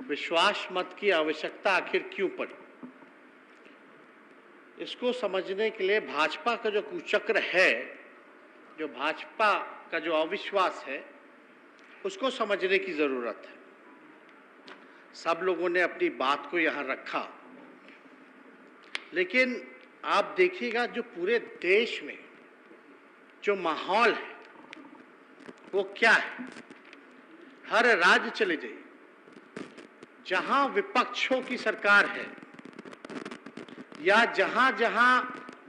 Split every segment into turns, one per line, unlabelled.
विश्वास मत की आवश्यकता आखिर क्यों पड़ी, इसको समझने के लिए भाजपा का जो कुचक्र है, जो भाजपा का जो अविश्वास है, उसको समझने की जरूरत है। सब लोगों ने अपनी बात को यहां रखा, लेकिन आप देखिएगा जो पूरे देश में जो माहौल है वो क्या है। हर राज्य चले जाइए, जहां विपक्षों की सरकार है या जहां जहां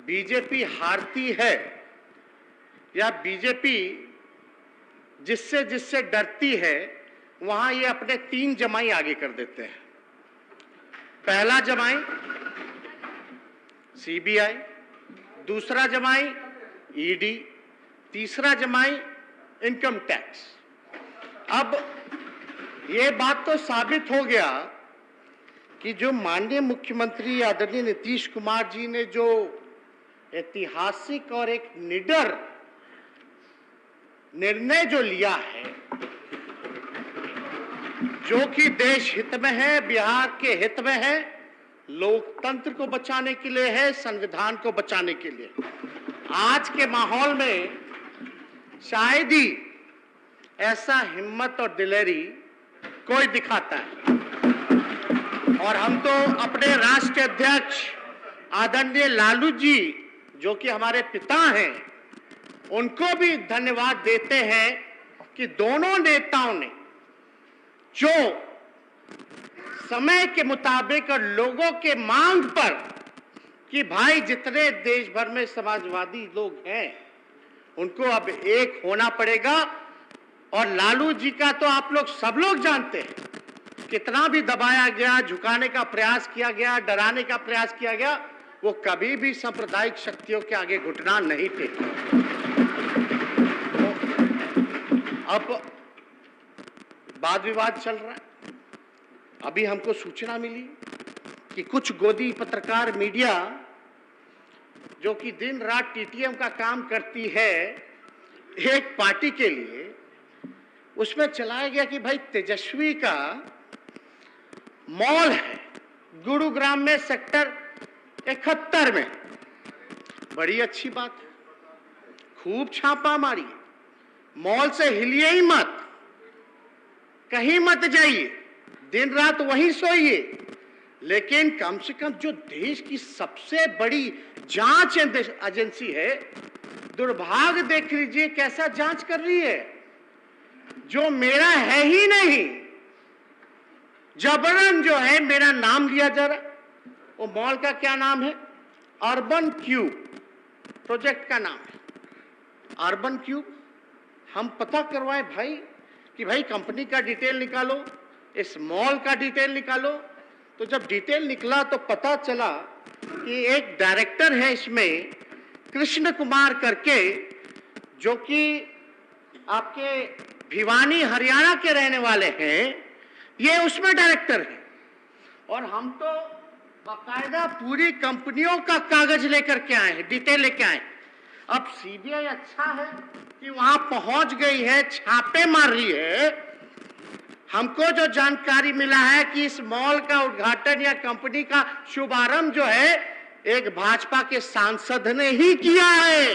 बीजेपी हारती है या बीजेपी जिससे जिससे डरती है, वहां ये अपने 3 जमाई आगे कर देते हैं। पहला जमाई सीबीआई, दूसरा जमाई ईडी, तीसरा जमाई इनकम टैक्स। अब ये बात तो साबित हो गया कि जो माननीय मुख्यमंत्री आदरणीय नीतीश कुमार जी ने जो ऐतिहासिक और एक निडर निर्णय जो लिया है, जो कि देश हित में है, बिहार के हित में है, लोकतंत्र को बचाने के लिए है, संविधान को बचाने के लिए, आज के माहौल में शायद ही ऐसा हिम्मत और दिलेरी कोई दिखाता है। और हम तो अपने राष्ट्रीय अध्यक्ष आदरणीय लालू जी, जो कि हमारे पिता हैं, उनको भी धन्यवाद देते हैं कि दोनों नेताओं ने जो समय के मुताबिक और लोगों के मांग पर कि भाई जितने देश भर में समाजवादी लोग हैं उनको अब एक होना पड़ेगा। और लालू जी का तो आप लोग सब लोग जानते हैं, कितना भी दबाया गया, झुकाने का प्रयास किया गया, डराने का प्रयास किया गया, वो कभी भी सांप्रदायिक शक्तियों के आगे घुटना नहीं टेके। अब वाद विवाद चल रहा है। अभी हमको सूचना मिली कि कुछ गोदी पत्रकार मीडिया जो कि दिन रात टीटीएम का काम करती है एक पार्टी के लिए, उसमें चलाया गया कि भाई तेजस्वी का मॉल है गुरुग्राम में सेक्टर 71 में। बड़ी अच्छी बात है, खूब छापा मारी, मॉल से हिलिए ही मत, कहीं मत जाइए, दिन रात वहीं सोइए, लेकिन कम से कम जो देश की सबसे बड़ी जांच एजेंसी है, दुर्भाग्य देख लीजिए कैसा जांच कर रही है, जो मेरा है ही नहीं, जबरन जो है मेरा नाम लिया जा रहा। वो मॉल का क्या नाम है? अर्बन क्यूब प्रोजेक्ट का नाम है, अर्बन क्यूब। हम पता करवाए भाई कि भाई कंपनी का डिटेल निकालो, इस मॉल का डिटेल निकालो। तो जब डिटेल निकला तो पता चला कि एक डायरेक्टर है इसमें, कृष्ण कुमार करके, जो कि आपके भिवानी हरियाणा के रहने वाले हैं, ये उसमें डायरेक्टर है। और हम तो बाकायदा पूरी कंपनियों का कागज लेकर के आए हैं, डिटेल लेके आए। अब सीबीआई अच्छा है कि वहां पहुंच गई है, छापे मार रही है। हमको जो जानकारी मिला है कि इस मॉल का उद्घाटन या कंपनी का शुभारंभ जो है एक भाजपा के सांसद ने ही किया है।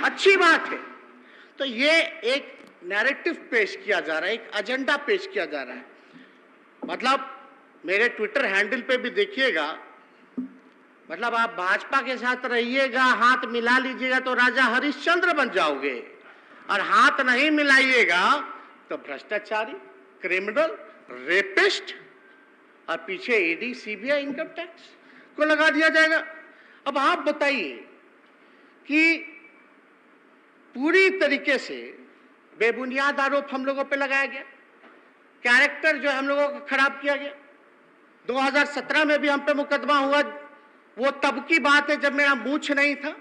अच्छी बात है। तो ये एक नैरेटिव पेश किया जा रहा है, एक एजेंडा पेश किया जा रहा है। मतलब मेरे ट्विटर हैंडल पे भी देखिएगा, मतलब आप भाजपा के साथ रहिएगा, हाथ मिला लीजिएगा तो राजा हरिश्चंद्र बन जाओगे, और हाथ नहीं मिलाइएगा तो भ्रष्टाचारी, क्रिमिनल, रेपिस्ट, और पीछे ईडी, सीबीआई, इनकम टैक्स को लगा दिया जाएगा। अब आप बताइए कि पूरी तरीके से बेबुनियाद आरोप हम लोगों पे लगाया गया, कैरेक्टर जो हम लोगों का खराब किया गया। 2017 में भी हम पे मुकदमा हुआ, वो तब की बात है जब मेरा मूछ नहीं था।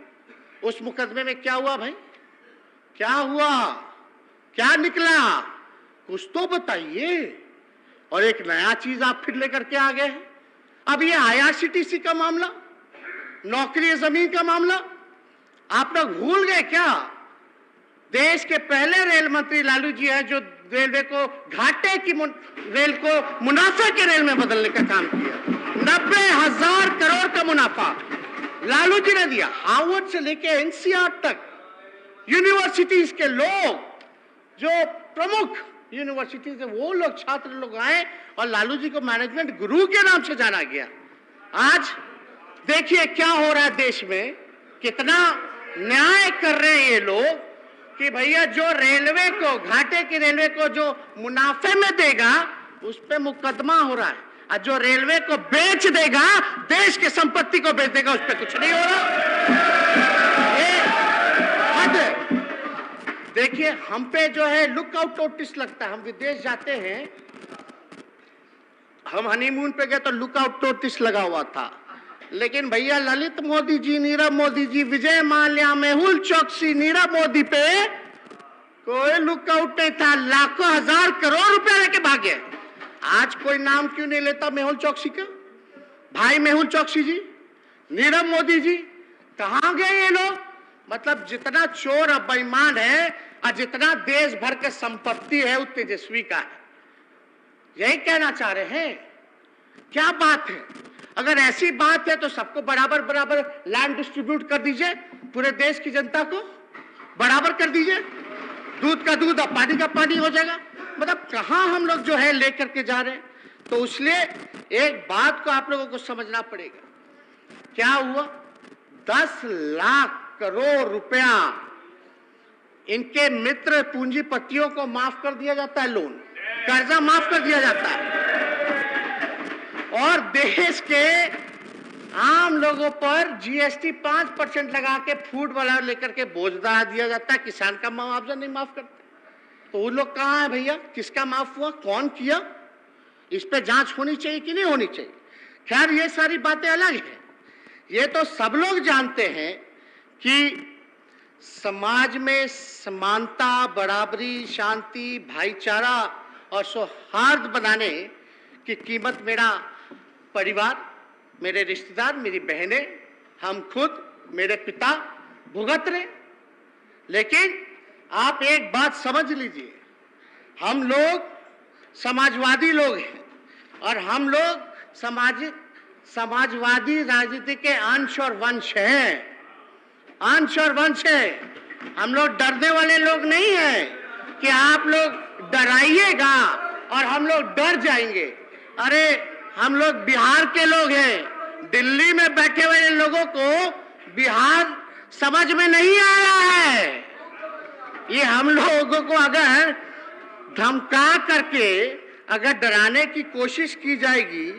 उस मुकदमे में क्या हुआ भाई, क्या हुआ, क्या निकला, कुछ तो बताइए। और एक नया चीज आप फिर लेकर के आ गए हैं। अब ये आईआरसीटीसी का मामला, नौकरी जमीन का मामला, आप लोग भूल गए क्या? देश के पहले रेल मंत्री लालू जी हैं जो रेलवे को घाटे की रेल को मुनाफे के रेल में बदलने का काम किया। 90,000 करोड़ का मुनाफा लालू जी ने दिया। हार्वर्ड से लेके एनसीआर तक यूनिवर्सिटीज के लोग, जो प्रमुख यूनिवर्सिटीज है, वो लोग, छात्र लोग आए और लालू जी को मैनेजमेंट गुरु के नाम से जाना गया। आज देखिए क्या हो रहा है देश में, कितना न्याय कर रहे हैं ये लोग कि भैया जो रेलवे को, घाटे की रेलवे को जो मुनाफे में देगा उस पे मुकदमा हो रहा है, और जो रेलवे को बेच देगा, देश की संपत्ति को बेच देगा, उस पे कुछ नहीं हो रहा। ये हद है। देखिए हम पे जो है लुकआउट नोटिस लगता है। हम विदेश जाते हैं, हम हनीमून पे गए तो लुकआउट नोटिस लगा हुआ था, लेकिन भैया ललित मोदी जी, नीरव मोदी जी, विजय माल्या, मेहुल चौकसी, नीरव मोदी पे कोई लुकआउट नहीं था। लाखों हजार करोड़ रुपए लेके भागे। आज कोई नाम क्यों नहीं लेता मेहुल चौकसी का? भाई मेहुल चौकसी जी, नीरव मोदी जी, कहां गए ये लोग? मतलब जितना चोर और बेईमान है और जितना देश भर के संपत्ति है, वो तेजस्वी का है। यही कहना चाह रहे हैं। क्या बात है? अगर ऐसी बात है तो सबको बराबर बराबर लैंड डिस्ट्रीब्यूट कर दीजिए, पूरे देश की जनता को बराबर कर दीजिए, दूध का दूध और पानी का पानी हो जाएगा। मतलब कहां हम लोग जो है लेकर के जा रहे हैं। तो इसलिए एक बात को आप लोगों को समझना पड़ेगा। क्या हुआ? 10 लाख करोड़ रुपया इनके मित्र पूंजीपतियों को माफ कर दिया जाता है, लोन, कर्जा माफ कर दिया जाता है, और देश के आम लोगों पर जीएसटी 5% लगा के फूड वाला लेकर के बोझ डाल दिया जाता है। किसान का मुआवजा नहीं माफ करते। तो वो लोग कहाँ है भैया? किसका माफ हुआ? कौन किया? इस पे जांच होनी चाहिए कि नहीं होनी चाहिए? खैर ये सारी बातें अलग है। ये तो सब लोग जानते हैं कि समाज में समानता, बराबरी, शांति, भाईचारा और सौहार्द बनाने की कीमत मेरा परिवार, मेरे रिश्तेदार, मेरी बहनें, हम खुद, मेरे पिता भुगत रहे। लेकिन आप एक बात समझ लीजिए, हम लोग समाजवादी लोग हैं और हम लोग समाजवादी राजनीति के अंश और वंश हैं, अंश और वंश है। हम लोग डरने वाले लोग नहीं हैं कि आप लोग डराइएगा और हम लोग डर जाएंगे। अरे हम लोग बिहार के लोग हैं। दिल्ली में बैठे हुए लोगों को बिहार समझ में नहीं आ रहा है। ये हम लोगों को अगर धमका करके अगर डराने की कोशिश की जाएगी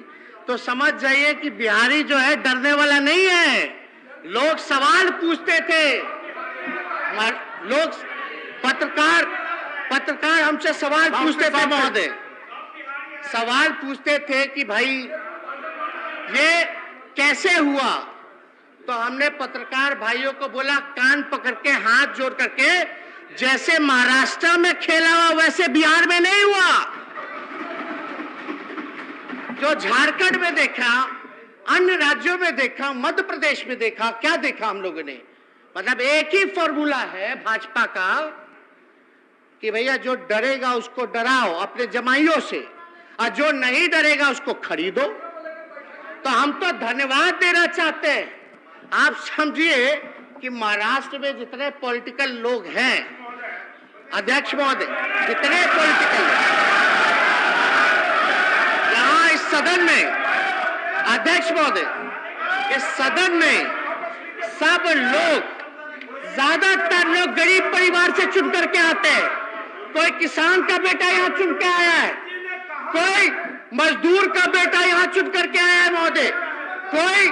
तो समझ जाइए कि बिहारी जो है डरने वाला नहीं है। लोग सवाल पूछते थे, लोग पत्रकार हमसे सवाल पूछते थे महोदय, सवाल पूछते थे कि भाई ये कैसे हुआ? तो हमने पत्रकार भाइयों को बोला, कान पकड़ के हाथ जोड़ करके, जैसे महाराष्ट्र में खेला हुआ वैसे बिहार में नहीं हुआ। जो झारखंड में देखा, अन्य राज्यों में देखा, मध्य प्रदेश में देखा, क्या देखा हम लोगों ने? मतलब एक ही फॉर्मूला है भाजपा का कि भैया जो डरेगा उसको डराओ अपने जमाइयों से, और जो नहीं डरेगा उसको खरीदो। तो हम तो धन्यवाद देना चाहते हैं। आप समझिए कि महाराष्ट्र में जितने पॉलिटिकल लोग हैं, अध्यक्ष महोदय, जितने पॉलिटिकल यहाँ इस सदन में, अध्यक्ष महोदय, इस सदन में सब लोग, ज्यादातर लोग गरीब परिवार से चुन करके आते हैं। कोई किसान का बेटा यहाँ चुन के आया है, कोई मजदूर का बेटा यहाँ चुन करके आया है महोदय, कोई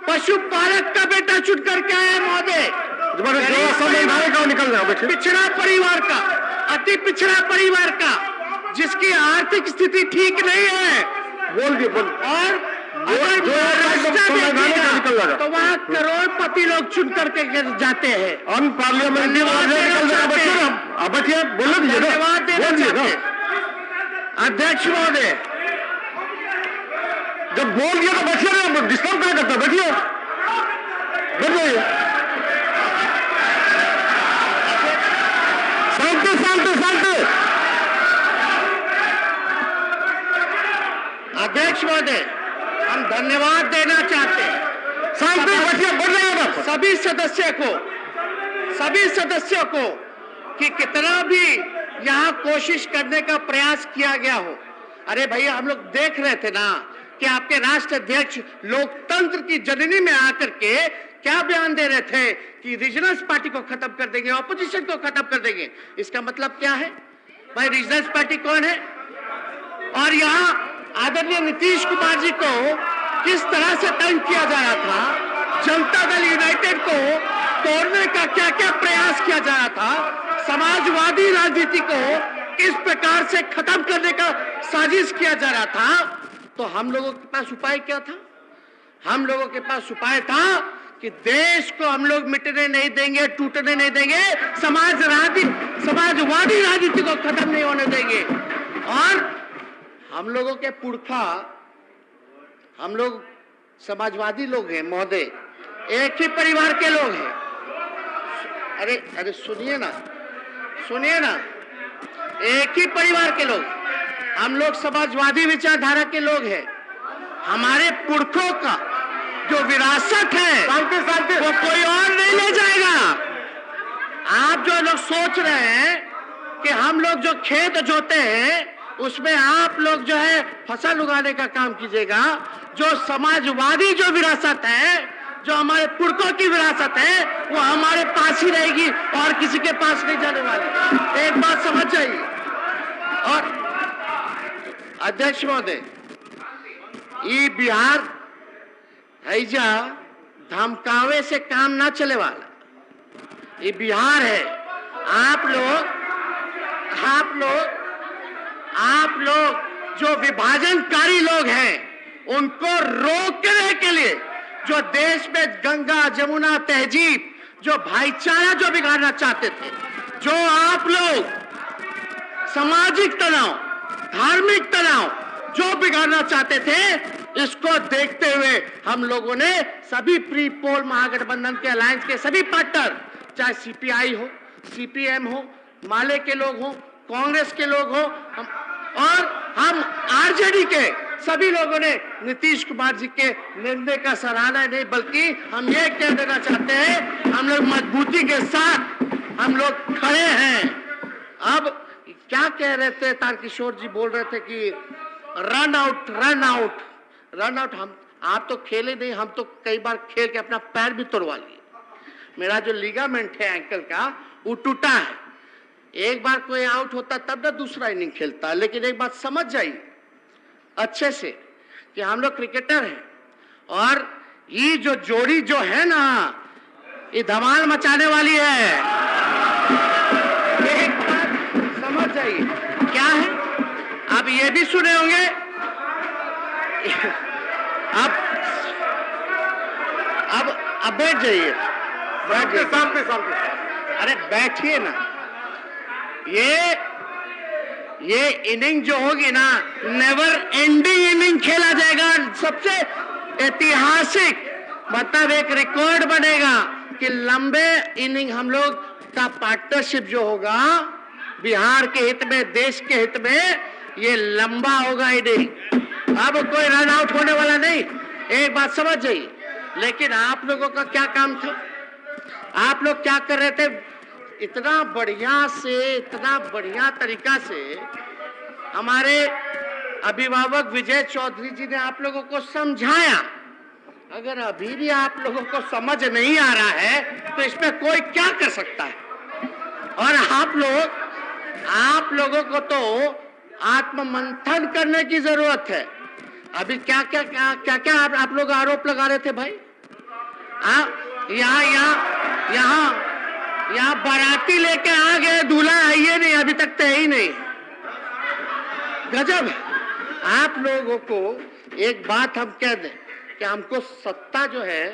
पशुपालक का बेटा चुन करके आया है महोदय, पिछड़ा परिवार का, अति पिछड़ा परिवार का, जिसकी आर्थिक स्थिति ठीक नहीं है, और तो वहाँ करोड़पति लोग चुन करके जाते हैं। धन्यवाद देना चाहते हैं अध्यक्ष महोदय।
जब बोल दिया तो बैठिए, डिस्टर्ब क्या करता? बैठिए, बैठ जाइए, शांति शांति शांति।
अध्यक्ष महोदय, हम धन्यवाद देना चाहते हैं सभी सदस्यों को कि कितना भी यहाँ कोशिश करने का प्रयास किया गया हो। अरे भैया, हम लोग देख रहे थे ना कि आपके राष्ट्र अध्यक्ष लोकतंत्र की जननी में आकर के क्या बयान दे रहे थे कि रीजनल्स पार्टी को खत्म कर देंगे, ऑपोजिशन को खत्म कर देंगे। इसका मतलब क्या है भाई? रीजनल्स पार्टी कौन है? और यहाँ आदरणीय नीतीश कुमार जी को किस तरह से तंग किया जा रहा था, जनता दल यूनाइटेड को तोड़ने का क्या क्या प्रयास किया जा रहा था, समाजवादी राजनीति को किस प्रकार से खत्म करने का साजिश किया जा रहा था। तो हम लोगों के पास उपाय क्या था? हम लोगों के पास उपाय था कि देश को हम लोग मिटने नहीं देंगे, टूटने नहीं देंगे, समाजवादी राजनीति को खत्म नहीं होने देंगे। और हम लोगों के पुरखा, हम लोग समाजवादी लोग हैं महोदय, एक ही परिवार के लोग हैं। अरे सुनिए ना, एक ही परिवार के लोग, हम लोग समाजवादी विचारधारा के लोग हैं। हमारे पुरखों का जो विरासत है वो कोई और नहीं ले जाएगा। आप जो लोग सोच रहे हैं कि हम लोग जो खेत जोते हैं उसमें आप लोग जो है फसल उगाने का काम कीजिएगा, जो समाजवादी जो विरासत है, जो हमारे पुरखों की विरासत है, वो हमारे पास ही रहेगी और किसी के पास नहीं जाने वाली। एक बात समझ जाइए। और अध्यक्ष महोदय, ये बिहार हैजा धमकावे से काम ना चले वाला, ये बिहार है। आप लोग जो विभाजनकारी लोग हैं, उनको रोकने के लिए जो देश में गंगा जमुना तहजीब, जो भाईचारा जो बिगाड़ना चाहते थे, जो आप लोग सामाजिक तनाव, धार्मिक तनाव जो बिगाड़ना चाहते थे, इसको देखते हुए हम लोगों ने सभी प्री पोल महागठबंधन के अलायंस के सभी पार्टनर, चाहे सीपीआई हो, सीपीएम हो, माले के लोग हो, कांग्रेस के लोग हो, हम आरजेडी के सभी लोगों ने नीतीश कुमार जी के निर्णय का सराहना नहीं, बल्कि हम ये कह देना चाहते हैं, हम लोग मजबूती के साथ हम लोग खड़े हैं। अब क्या कह रहे थे तारकिशोर जी, बोल रहे थे कि रन आउट। हम आप तो खेले नहीं, हम तो कई बार खेल के अपना पैर भी तोड़वा लिए। मेरा जो लिगामेंट है एंकल का, वो टूटा है। एक बार कोई आउट होता तब ना दूसरा इनिंग खेलता। लेकिन एक बात समझ जाइए अच्छे से कि हम लोग क्रिकेटर हैं, और ये जो जोड़ी जो है ना, ये धमाल मचाने वाली है। एक बात समझ जाइए क्या है। आप ये भी सुने होंगे, अब बैठ जाइए, अरे बैठिए ना। ये इनिंग जो होगी ना, नेवर एंडिंग इनिंग खेला जाएगा। सबसे ऐतिहासिक, मतलब एक रिकॉर्ड बनेगा कि लंबे इनिंग हम लोग का पार्टनरशिप जो होगा, बिहार के हित में, देश के हित में, ये लंबा होगा इनिंग। अब कोई रन आउट होने वाला नहीं, एक बात समझ जाइए। लेकिन आप लोगों का क्या काम था? आप लोग क्या कर रहे थे? इतना बढ़िया तरीका से हमारे अभिभावक विजय चौधरी जी ने आप लोगों को समझाया। अगर अभी भी आप लोगों को समझ नहीं आ रहा है तो इसमें कोई क्या कर सकता है। और आप लोगों को तो आत्ममंथन करने की जरूरत है। अभी क्या आप लोग आरोप लगा रहे थे भाई? यहाँ बाराती लेके आ गए, दूल्हा है ये नहीं, अभी तक तो है ही नहीं। गजब। आप लोगों को एक बात हम कह दें कि हमको सत्ता जो है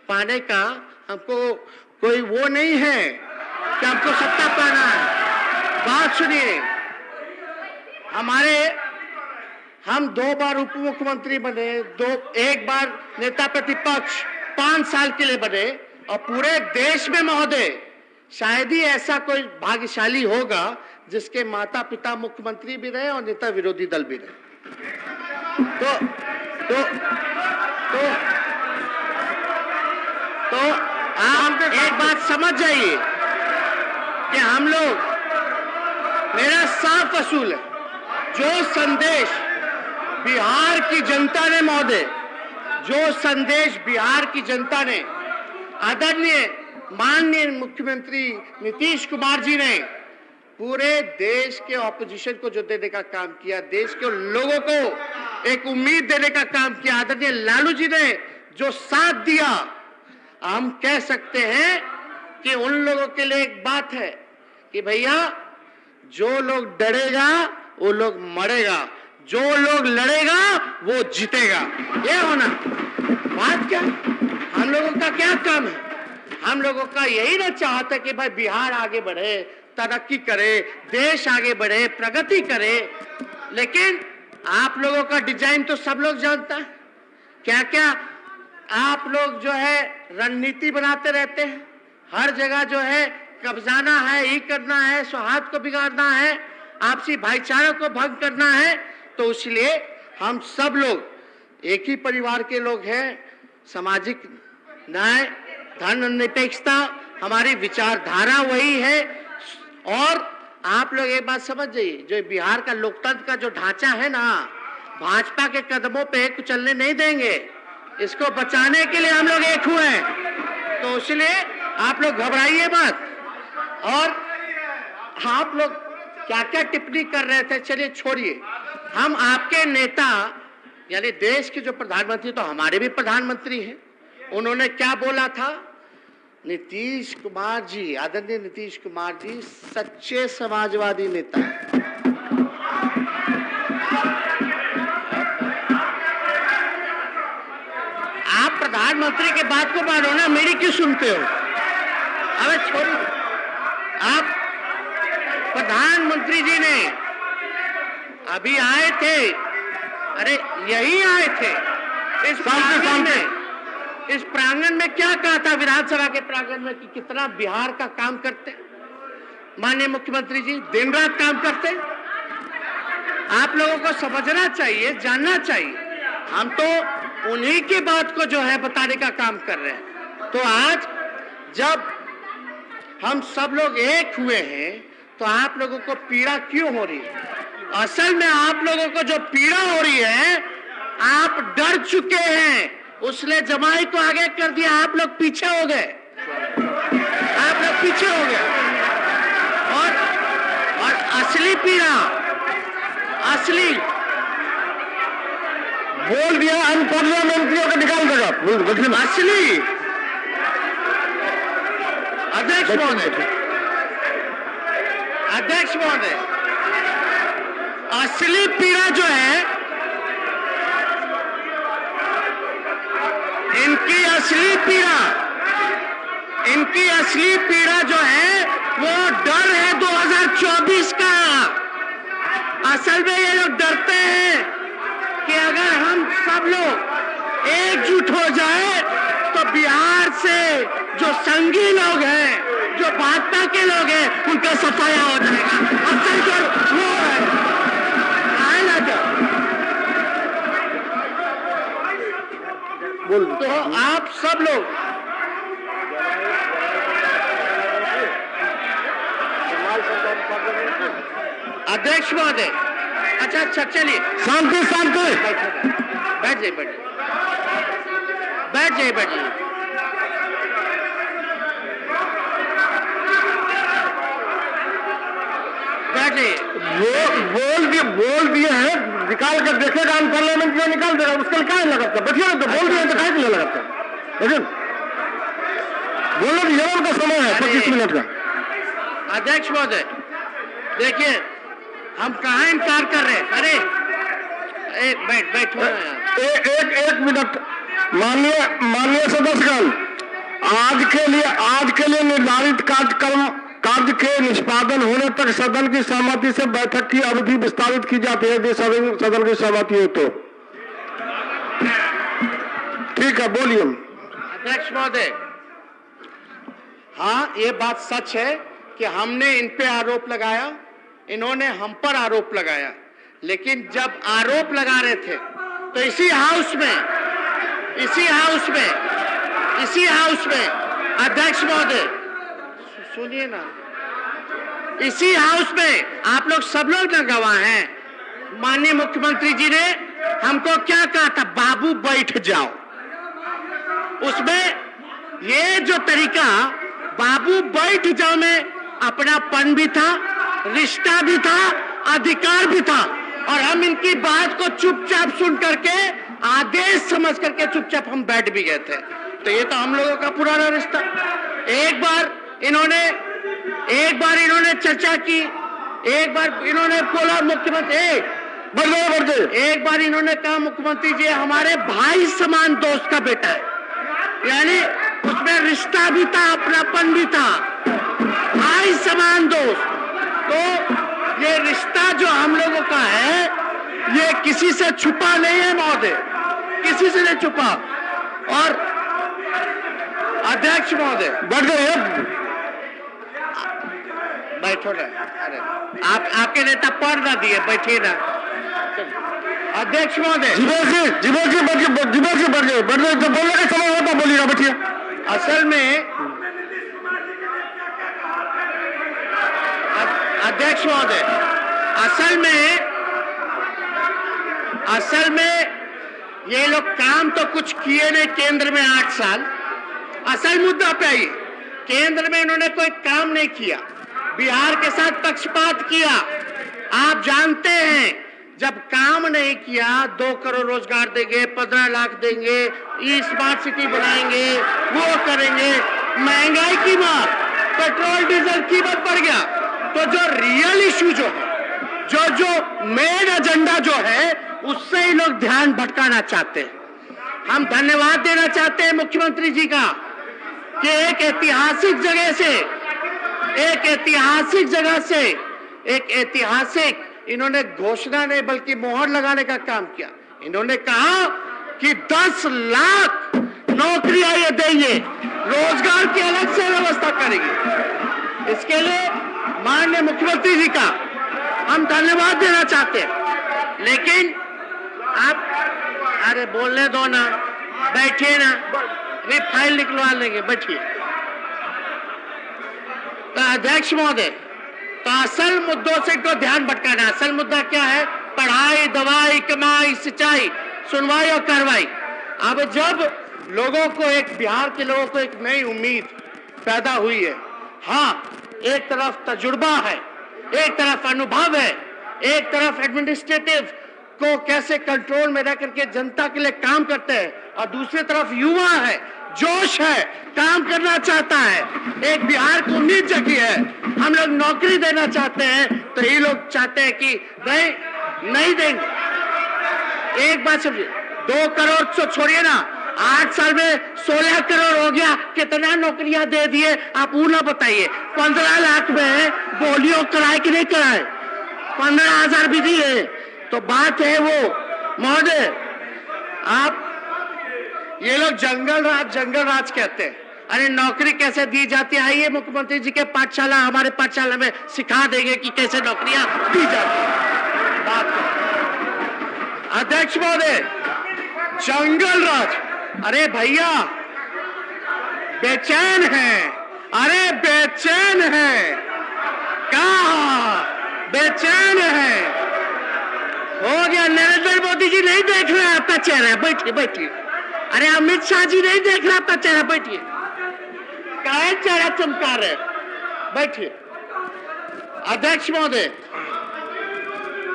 पाने का, हमको कोई वो नहीं है कि हमको सत्ता पाना है। बात सुनिए, हम 2 बार उप मुख्यमंत्री बने, एक बार नेता प्रतिपक्ष 5 साल के लिए बने, और पूरे देश में महोदय शायद ही ऐसा कोई भाग्यशाली होगा जिसके माता पिता मुख्यमंत्री भी रहे और नेता विरोधी दल भी रहे। तो आप एक बात समझ जाइए कि हम लोग, मेरा साफ असूल है, जो संदेश बिहार की जनता ने महोदय, जो संदेश बिहार की जनता ने आदरणीय माननीय मुख्यमंत्री नीतीश कुमार जी ने पूरे देश के ऑपोजिशन को जो देने का काम किया, देश के लोगों को एक उम्मीद देने का काम किया, आदरणीय लालू जी ने जो साथ दिया, हम कह सकते हैं कि उन लोगों के लिए एक बात है कि भैया जो लोग डरेगा वो लोग मरेगा, जो लोग लड़ेगा वो जीतेगा। ये होना बात क्या, हम लोगों का क्या काम है? हम लोगों का यही ना चाहता कि भाई बिहार आगे बढ़े, तरक्की करे, देश आगे बढ़े, प्रगति करे। लेकिन आप लोगों का डिजाइन तो सब लोग जानता है, क्या क्या आप लोग जो है रणनीति बनाते रहते हैं, हर जगह जो है कब्जाना है, ये करना है, सौहार्द को बिगाड़ना है, आपसी भाईचारे को भंग करना है। तो इसलिए हम सब लोग एक ही परिवार के लोग हैं। सामाजिक न्याय, धर्मनिरपेक्षता हमारी विचारधारा वही है। और आप लोग एक बात समझ जाइए, जो बिहार का लोकतंत्र का जो ढांचा है ना, भाजपा के कदमों पे चलने नहीं देंगे। इसको बचाने के लिए हम लोग एक हुए हैं, तो इसलिए आप लोग घबराइए मत। और आप लोग क्या क्या टिप्पणी कर रहे थे, चलिए छोड़िए। हम आपके नेता यानी देश के जो प्रधानमंत्री, तो हमारे भी प्रधानमंत्री हैं, उन्होंने क्या बोला था? नीतीश कुमार जी, आदरणीय नीतीश कुमार जी सच्चे समाजवादी नेता हैं। आप प्रधानमंत्री के बात को मानो ना, मेरी क्यों सुनते हो? अबे छोड़िए, आप प्रधानमंत्री जी ने अभी आए थे, अरे यही आए थे इस प्रांगण में क्या कहा था विधानसभा के प्रांगण में कि कितना बिहार का काम करते माननीय मुख्यमंत्री जी, दिन रात काम करते। आप लोगों को समझना चाहिए, जानना चाहिए। हम तो उन्हीं की बात को जो है बताने का काम कर रहे हैं। तो आज जब हम सब लोग एक हुए हैं तो आप लोगों को पीड़ा क्यों हो रही है? असल में आप लोगों को जो पीड़ा हो रही है, आप डर चुके हैं, उसने जमाई को आगे कर दिया, आप लोग पीछे हो गए, आप लोग पीछे हो गए। और असली पीड़ा, असली
बोल दिया हम पार्लियामेंट्रियों को निकाल देगा,
असली अध्यक्ष महोदय, असली पीड़ा जो है, इनकी असली पीड़ा जो है वो डर है 2024 का। असल में ये लोग डरते हैं कि अगर हम सब लोग एकजुट हो जाए तो बिहार से जो संगी लोग हैं, जो भाजपा के लोग हैं, उनका सफाया हो जाएगा। असल जो वो है तो आप सब लोग अध्यक्ष महोदय, अच्छा चलिए,
शांति शांति,
बैठ जाइए।
बोल दिए हैं, निकाल कर देखेगा हम पार्लियामेंट में, निकाल देगा, उसका क्या लगाता? बैठिए ना, तो बोल दिए तो क्या नहीं लगाता? लेकिन बोलो कि जवाब का समय है 25 मिनट का।
अध्यक्ष महोदय देखिए, हम कहाँ इनकार कर रहे हैं? अरे बैठो
एक मिनट। माननीय सदस्यगण, आज के लिए निर्धारित कार्य के निष्पादन होने तक सदन की सहमति से बैठक की अवधि विस्तारित की जाती है। यदि सदन की सहमति हो तो ठीक है, बोलिए।
अध्यक्ष महोदय, हाँ ये बात सच है कि हमने इन पे आरोप लगाया, इन्होंने हम पर आरोप लगाया, लेकिन जब आरोप लगा रहे थे तो इसी हाउस में अध्यक्ष महोदय सुनिए ना, इसी हाउस में आप लोग सब लोग ना गवाह हैं। माननीय मुख्यमंत्री जी ने हमको क्या कहा था, बाबू बैठ जाओ। उसमें ये जो तरीका बाबू बैठ जाओ में अपनापन भी था, रिश्ता भी था, अधिकार भी था, और हम इनकी बात को चुपचाप सुन करके आदेश समझ करके चुपचाप हम बैठ भी गए थे। तो ये तो हम लोगों का पुराना रिश्ता। एक बार इन्होंने चर्चा की, एक बार इन्होंने बोला मुख्यमंत्री एक बार इन्होंने कहा मुख्यमंत्री जी हमारे भाई समान दोस्त का बेटा है, यानी उसमें रिश्ता भी था, अपनापन भी था, भाई समान दोस्त। तो ये रिश्ता जो हम लोगों का है ये किसी से छुपा नहीं है महोदय, किसी से नहीं छुपा। और अध्यक्ष महोदय बैठो ना, अरे आपके नेता पढ़ ना दिए, बैठिए ना। अध्यक्ष महोदय तो बोलने का समय होता, बोलिएगा, बैठिए। असल में अध्यक्ष महोदय असल में ये लोग काम तो कुछ किए नहीं केंद्र में 8 साल। असल मुद्दा पे आइए, केंद्र में इन्होंने कोई काम नहीं किया, बिहार के साथ पक्षपात किया। आप जानते हैं जब काम नहीं किया 2 करोड़ रोजगार देंगे, 15 लाख देंगे, ई स्मार्ट सिटी बनाएंगे, वो करेंगे, महंगाई की मार, पेट्रोल डीजल कीमत बढ़ गया। तो जो रियल इशू जो है, जो मेन एजेंडा जो है, उससे ही लोग ध्यान भटकाना चाहते हैं। हम धन्यवाद देना चाहते हैं मुख्यमंत्री जी का कि एक ऐतिहासिक इन्होंने घोषणा नहीं बल्कि मोहर लगाने का काम किया। इन्होंने कहा कि 10 लाख नौकरियां ये देंगे, रोजगार की अलग से व्यवस्था करेंगे। इसके लिए माननीय मुख्यमंत्री जी का हम धन्यवाद देना चाहते हैं। लेकिन आप अरे बोलने दो ना, बैठिए ना, वे फाइल निकलवा लेंगे, बैठिए। तो अध्यक्ष महोदय, तो असल मुद्दों से तो ध्यान भटकाना। असल मुद्दा क्या है? पढ़ाई, दवाई, कमाई, सिंचाई, सुनवाई और कार्रवाई। अब जब लोगों को बिहार के लोगों को एक नई उम्मीद पैदा हुई है, हाँ, एक तरफ तजुर्बा है, एक तरफ अनुभव है, एक तरफ एडमिनिस्ट्रेटिव को कैसे कंट्रोल में रह करके जनता के लिए काम करते हैं, और दूसरी तरफ युवा है, जोश है, काम करना चाहता है, एक बिहार को उम्मीद जगी है, हम लोग नौकरी देना चाहते हैं। तो ये लोग चाहते हैं कि नहीं देंगे। एक बात समझिए, 2 करोड़ तो छोड़िए ना, 8 साल में 16 करोड़ हो गया, कितना नौकरियां दे दिए आप वो ना बताइए। 15 लाख में पोलियो कराए कि नहीं कराए, 15,000 भी दिए। तो बात है वो महोदय, आप ये लोग जंगल राज कहते हैं। अरे नौकरी कैसे दी जाती है, आइए मुख्यमंत्री जी के पाठशाला, हमारे पाठशाला में सिखा देंगे कि कैसे नौकरियां दी जाती है। बात अध्यक्ष महोदय, जंगल राज, अरे भैया बेचैन है, अरे बेचैन है, कहा बेचैन है, हो गया। नरेंद्र मोदी जी नहीं देख रहे आपका चेहरा, बैठिए। अरे अमित शाह जी नहीं देख रहे आपका चेहरा, बैठिए। काहे चेहरा चमका रहे, बैठिए। अध्यक्ष महोदय,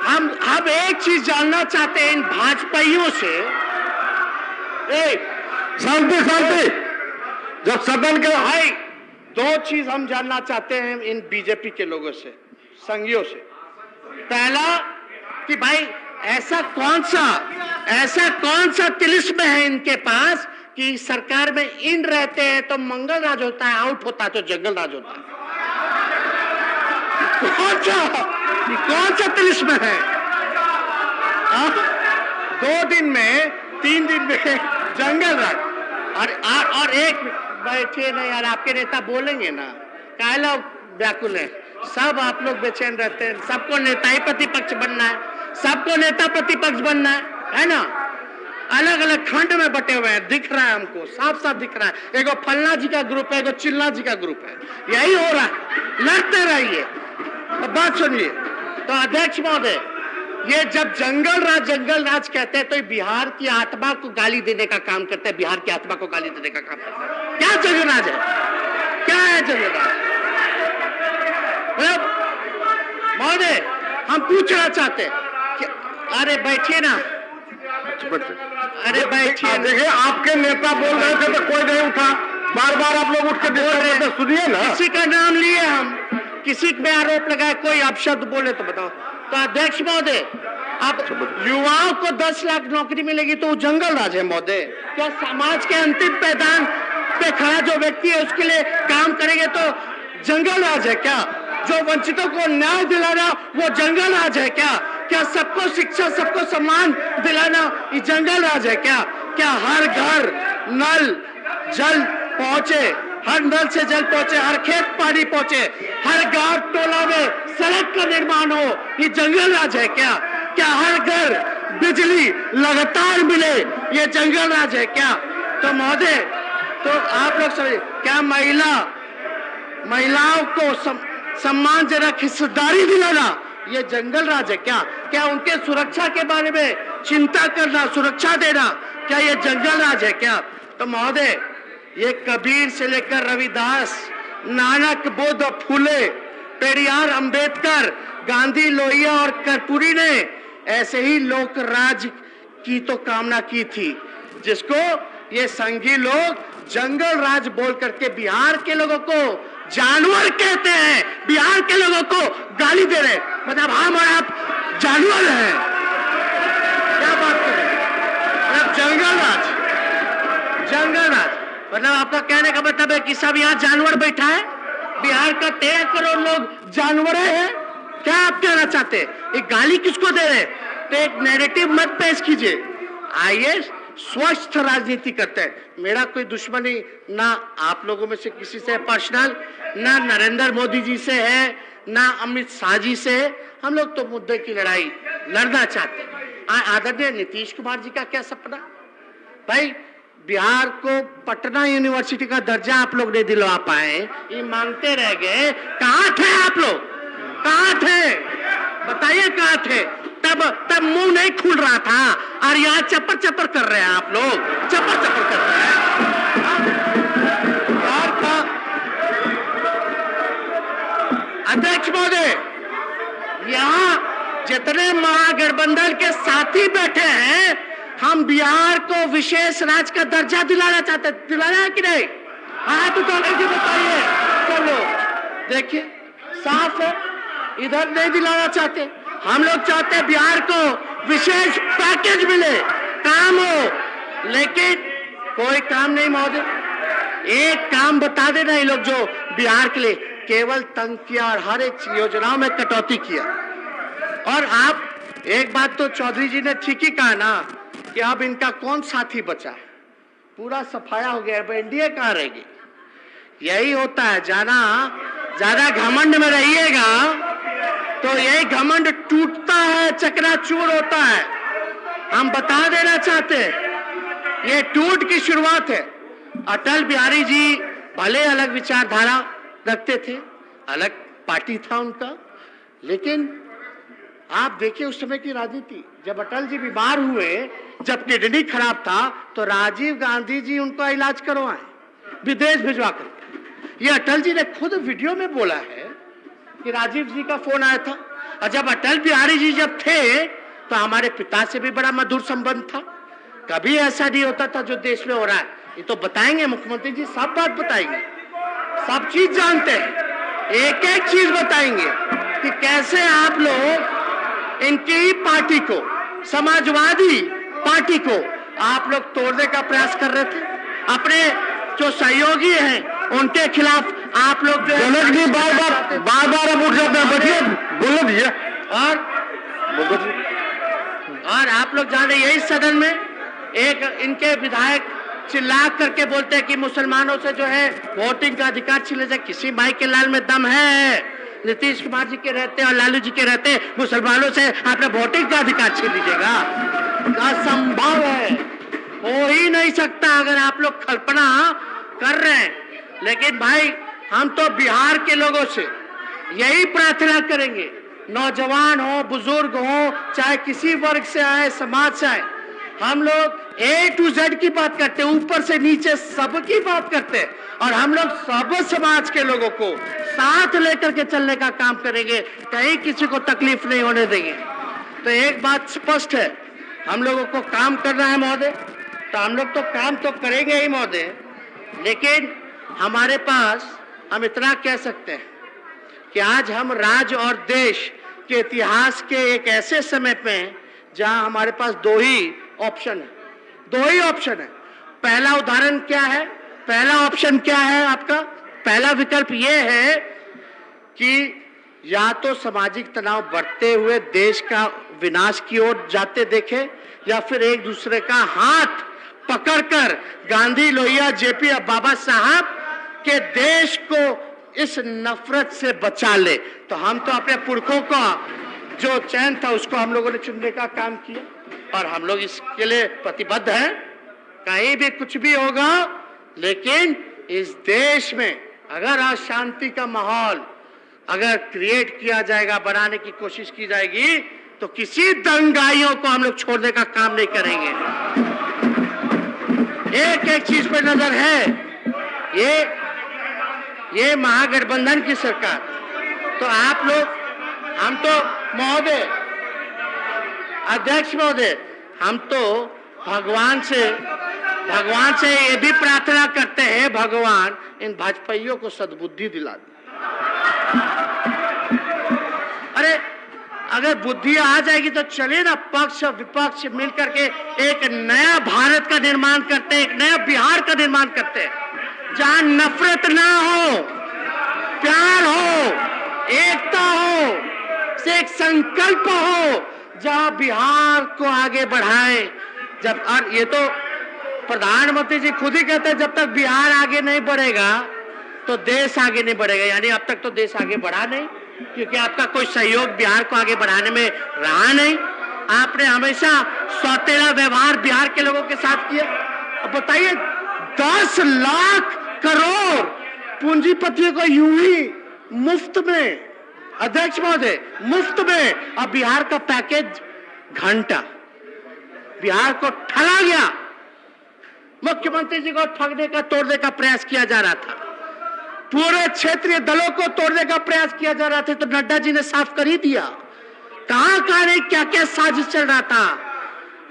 हम एक चीज जानना चाहते हैं इन भाजपाइयों से। शांति, जब सदन के भाई, 2 चीज हम जानना चाहते हैं इन बीजेपी के लोगों से, संघियों से। पहला कि भाई ऐसा कौन सा तिलिस्म है इनके पास कि सरकार में इन रहते हैं तो मंगल राज होता है, आउट होता है तो जंगल राज होता है। कौन सा तिलिस्म है? 2 दिन में, 3 दिन में जंगल राज। और एक बैठिए ना यार, आपके नेता बोलेंगे ना, काला व्याकुल है, सब आप लोग बेचैन रहते हैं, सबको नेता ही प्रतिपक्ष बनना है, सबको नेता प्रतिपक्ष बनना है ना। अलग अलग खंड में बटे हुए हैं, दिख रहा है हमको, साफ साफ दिख रहा है। एगो फल्ला जी का ग्रुप है, एगो चिल्ला जी का ग्रुप है, यही हो रहा है। लड़ते रहिए। अब बात सुनिए। तो अध्यक्ष महोदय, ये जब जंगल राज कहते हैं तो ये बिहार की आत्मा को गाली देने का काम करते हैं, बिहार की आत्मा को गाली देने का काम करते हैं। क्या जंगल राज है? क्या है जंगल राज? महोदय, हम पूछना चाहते हैं कि अरे बैठिए ना, अरे बैठिए।
देखिए, आपके नेता बोल रहे थे तो कोई नहीं उठा, बार बार आप लोग उठ के बोल रहे थे, सुनिए ना।
किसी का नाम लिए हम, किसी पे आरोप लगाए, कोई अपशब्द बोले तो बताओ। तो अध्यक्ष महोदय, अब युवाओं को 10 लाख नौकरी मिलेगी तो वो जंगल राज है महोदय? क्या समाज के अंतिम पैदान पे खड़ा जो व्यक्ति है उसके लिए काम करेंगे तो जंगल राज है क्या? जो वंचितों को न्याय दिलाना वो जंगल राज है क्या? क्या सबको शिक्षा, सबको सम्मान दिलाना ये जंगल राज है क्या? क्या हर घर नल जल पहुंचे, हर नल से जल पहुंचे, हर खेत पानी पहुंचे, हर गांव टोला में सड़क का निर्माण हो, ये जंगल राज है क्या? क्या हर घर बिजली लगातार मिले, ये जंगल राज है क्या? तो महोदय, तो आप लोग समझिए, क्या महिलाओं को सम्मानजनक हिस्सेदारी दिलाना ये जंगल राज है क्या? क्या उनके सुरक्षा के बारे में चिंता करना, सुरक्षा देना, क्या ये जंगल राज है क्या? तो महोदय, ये कबीर से लेकर रविदास, नानक, बुद्ध, फूले, पेरियार, अंबेडकर, गांधी, लोहिया और कर्पूरी ने ऐसे ही लोक राज की तो कामना की थी, जिसको ये संघी लोग जंगल राज बोल करके बिहार के लोगों को जानवर कहते हैं, बिहार के लोगों को गाली दे रहे, मतलब हम और आप जानवर हैं। क्या बात करें? मतलब जंगल राज मतलब आपका कहने का मतलब है कि सब यहाँ जानवर बैठा है? बिहार का 13 करोड़ लोग जानवर हैं? क्या आप कहना चाहते हैं? ये गाली किसको दे रहे? तो एक नैरेटिव मत पेश कीजिए। आइए स्वस्थ राजनीति करते हैं। मेरा कोई दुश्मनी ना आप लोगों में से किसी से पर्सनल, ना नरेंद्र मोदी जी से है, ना अमित शाह जी से है। हम लोग तो मुद्दे की लड़ाई लड़ना चाहते हैं। आदरणीय नीतीश कुमार जी का क्या सपना? भाई, बिहार को पटना यूनिवर्सिटी का दर्जा आप लोग नहीं दिलवा पाए, ये मांगते रह गए। कहाँ थे आप लोग? कहाँ थे? बताइए कहाँ थे? तब मुंह नहीं खुल रहा था और यहाँ चप्पर चप्पर कर रहे हैं आप लोग, चप्पर चप्पर कर रहे हैं। अध्यक्ष महोदय, यहाँ जितने महागठबंधन के साथी बैठे हैं, हम बिहार को विशेष राज्य का दर्जा दिलाना चाहते, दिलाना है कि नहीं? हाथ उठा के बताइए सब लोग। देखिए साफ है, इधर नहीं दिलाना चाहते। हम लोग चाहते हैं बिहार को विशेष पैकेज मिले, काम हो, लेकिन कोई काम नहीं महोदय। एक काम बता देना, ये लोग जो बिहार के लिए केवल तंग किया और हर एक योजनाओं में कटौती किया। और आप एक बात तो चौधरी जी ने ठीक ही कहा ना कि अब इनका कौन साथी बचा है, पूरा सफाया हो गया, एनडीए कहाँ रहेगी? यही होता है, ज्यादा घमंड में रहिएगा तो यही घमंड टूटता है, चकनाचूर होता है। हम बता देना चाहते हैं, ये टूट की शुरुआत है। अटल बिहारी जी भले अलग विचारधारा रखते थे, अलग पार्टी था उनका, लेकिन आप देखिए उस समय की राजनीति। जब अटल जी बीमार हुए, जब किडनी खराब था, तो राजीव गांधी जी उनका इलाज करवाए विदेश भिजवा कर। ये अटल जी ने खुद वीडियो में बोला है कि राजीव जी का फोन आया था। और जब अटल बिहारी जी जब थे तो हमारे पिता से भी बड़ा मधुर संबंध था। कभी ऐसा नहीं होता था जो देश में हो रहा है। ये तो बताएंगे मुख्यमंत्री जी, सब बात बताएंगे, सब चीज जानते हैं, एक एक चीज बताएंगे कि कैसे आप लोग इनकी ही पार्टी को, समाजवादी पार्टी को आप लोग तोड़ने का प्रयास कर रहे थे। अपने जो सहयोगी हैं उनके खिलाफ आप लोग जो बार अब उठ जाते हैं, बचिए बोलो दिए। और आप लोग जाने यही सदन में एक इनके विधायक चिल्ला करके बोलते हैं कि मुसलमानों से जो है वोटिंग का अधिकार छीने जाए। किसी माई के लाल में दम है? नीतीश कुमार जी के रहते और लालू जी के रहते मुसलमानों से आपने वोटिंग का अधिकार छीन लीजिएगा? असंभव है। हो ही नहीं सकता अगर आप लोग कल्पना कर रहे हैं। लेकिन भाई हम तो बिहार के लोगों से यही प्रार्थना करेंगे, नौजवान हो, बुजुर्ग हो, चाहे किसी वर्ग से आए, समाज से आए, हम लोग A to Z की बात करते हैं, ऊपर से नीचे सबकी बात करते हैं, और हम लोग सब समाज के लोगों को साथ लेकर के चलने का काम करेंगे, कहीं किसी को तकलीफ नहीं होने देंगे। तो एक बात स्पष्ट है, हम लोगों को काम करना है महोदय, तो हम लोग तो काम तो करेंगे ही महोदय, लेकिन हमारे पास हम इतना कह सकते हैं कि आज हम राज्य और देश के इतिहास के एक ऐसे समय पे हैं जहां हमारे पास दो ही ऑप्शन है। पहला उदाहरण क्या है, पहला ऑप्शन क्या है आपका? पहला विकल्प यह है कि या तो सामाजिक तनाव बढ़ते हुए देश का विनाश की ओर जाते देखे, या फिर एक दूसरे का हाथ पकड़कर गांधी, लोहिया, जेपी और बाबा साहब के देश को इस नफरत से बचा ले। तो हम तो अपने पुरखों का जो चयन था उसको हम लोगों ने चुनने का काम किया, और हम लोग इसके लिए प्रतिबद्ध हैं। कहीं भी कुछ भी होगा, लेकिन इस देश में अगर अशांति का माहौल अगर क्रिएट किया जाएगा, बनाने की कोशिश की जाएगी, तो किसी दंगाइयों को हम लोग छोड़ने का काम नहीं करेंगे। एक एक चीज पर नजर है, ये महागठबंधन की सरकार, तो आप लोग, हम तो महोदय, अध्यक्ष महोदय, हम तो भगवान से ये भी प्रार्थना करते हैं, भगवान इन भाजपाइयों को सद्बुद्धि दिला दे। अरे अगर बुद्धि आ जाएगी तो चलिए ना, पक्ष और विपक्ष मिलकर के एक नया भारत का निर्माण करते हैं, एक नया बिहार का निर्माण करते हैं, जहां नफरत ना हो, प्यार हो, एकता हो, से एक संकल्प हो, जहां बिहार को आगे बढ़ाए। जब, और ये तो प्रधानमंत्री जी खुद ही कहते हैं, जब तक बिहार आगे नहीं बढ़ेगा तो देश आगे नहीं बढ़ेगा। यानी अब तक तो देश आगे बढ़ा नहीं, क्योंकि आपका कोई सहयोग बिहार को आगे बढ़ाने में रहा नहीं। आपने हमेशा सौतेला व्यवहार बिहार के लोगों के साथ किया। अब बताइए, 10 लाख करोड़ पूंजीपतियों को यूं ही मुफ्त में, अध्यक्ष महोदय, मुफ्त में, अब बिहार का पैकेज घंटा, बिहार को ठगा गया। मुख्यमंत्री जी को ठगने का, तोड़ने का प्रयास किया जा रहा था, पूरे क्षेत्रीय दलों को तोड़ने का प्रयास किया जा रहा था, तो नड्डा जी ने साफ कर ही दिया। कहां नहीं, क्या क्या साजिश चल रहा था।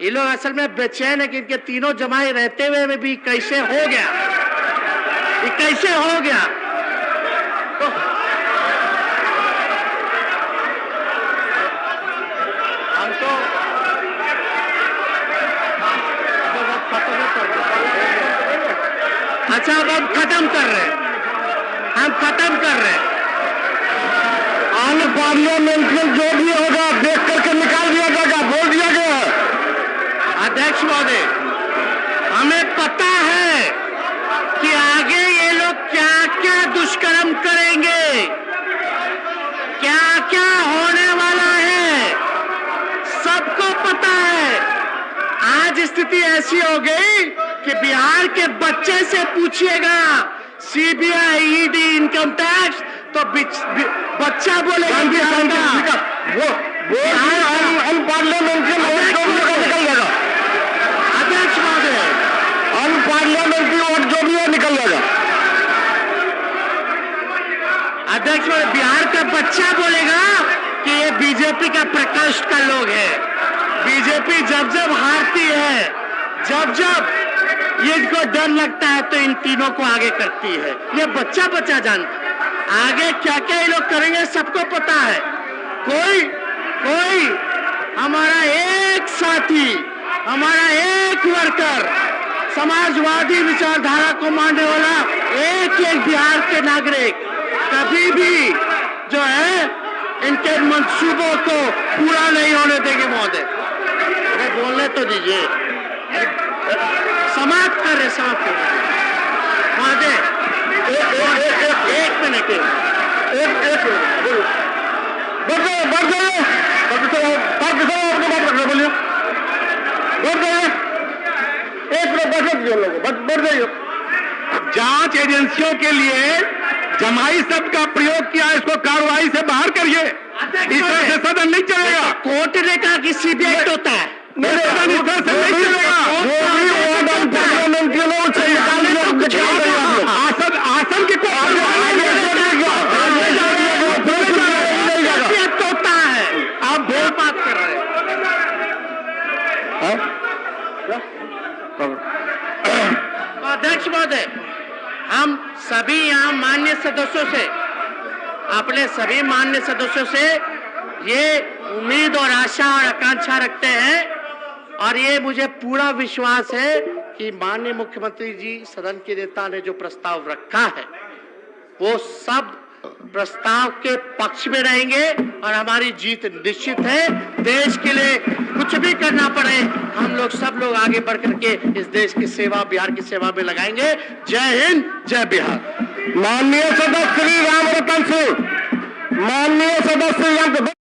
ये लोग असल में बेचैन है कि इनके तीनों जमाए रहते हुए में भी कैसे हो गया, ये कैसे हो गया। तो हम तो अच्छा, अब हम खत्म कर रहे हैं,
ऑन पार्लियामेंट्री जो भी होगा देख करके निकाल दिया जाएगा, बोल दिया गया है।
अध्यक्ष महोदय, हमें पता है कि आगे ये लोग क्या क्या दुष्कर्म करेंगे, क्या क्या होने वाला है, सबको पता है। आज स्थिति ऐसी हो गई कि बिहार के बच्चे से पूछिएगा, सीबीआई, ईडी, इनकम टैक्स, तो बच्चा बोलेगा
वो अनपार्लियामेंट्री निकल जाएगा।
अध्यक्ष महोदय,
अनपार्लियामेंट्री वोट जो भी है निकल जाएगा।
अध्यक्ष महोदय, बिहार का बच्चा बोलेगा कि ये बीजेपी का प्रकोष्ठ का लोग है। बीजेपी जब जब हारती है, जब जब ये इनको डर लगता है, तो इन तीनों को आगे करती है। ये बच्चा जानता, आगे क्या क्या ये लोग करेंगे सबको पता है। कोई हमारा एक साथी, हमारा एक वर्कर, समाजवादी विचारधारा को मानने वाला एक बिहार के नागरिक कभी भी जो है इनके मंसूबों को पूरा नहीं होने देंगे। महोदय, अरे बोलने तो दीजिए, समाप्त कर रहे महोदय, एक मिनट, बोलिए, एक
दीजिए लोगों को, बढ़ जाइए।
जांच एजेंसियों के लिए जमाई शब्द का प्रयोग किया, इसको कार्रवाई से बाहर करिए। इस तरह से सदन नहीं चलेगा।
कोर्ट ने कहा कि सीबीआई होता है,
सदन इस तरह से नहीं चलेगा। आसन की
होता है। आप बहुत बात कर रहे हैं। अध्यक्ष महोदय, हम सभी यहाँ माननीय सदस्यों से, अपने सभी माननीय सदस्यों से ये उम्मीद और आशा और आकांक्षा रखते हैं, और ये मुझे पूरा विश्वास है कि माननीय मुख्यमंत्री जी सदन के नेता ने जो प्रस्ताव रखा है वो सब प्रस्ताव के पक्ष में रहेंगे और हमारी जीत निश्चित है। देश के लिए कुछ भी करना पड़े, हम लोग सब लोग आगे बढ़ करके इस देश की सेवा, बिहार की सेवा में लगाएंगे। जय हिंद, जय बिहार।
माननीय सदस्य श्री राम रतन सिंह, माननीय सदस्य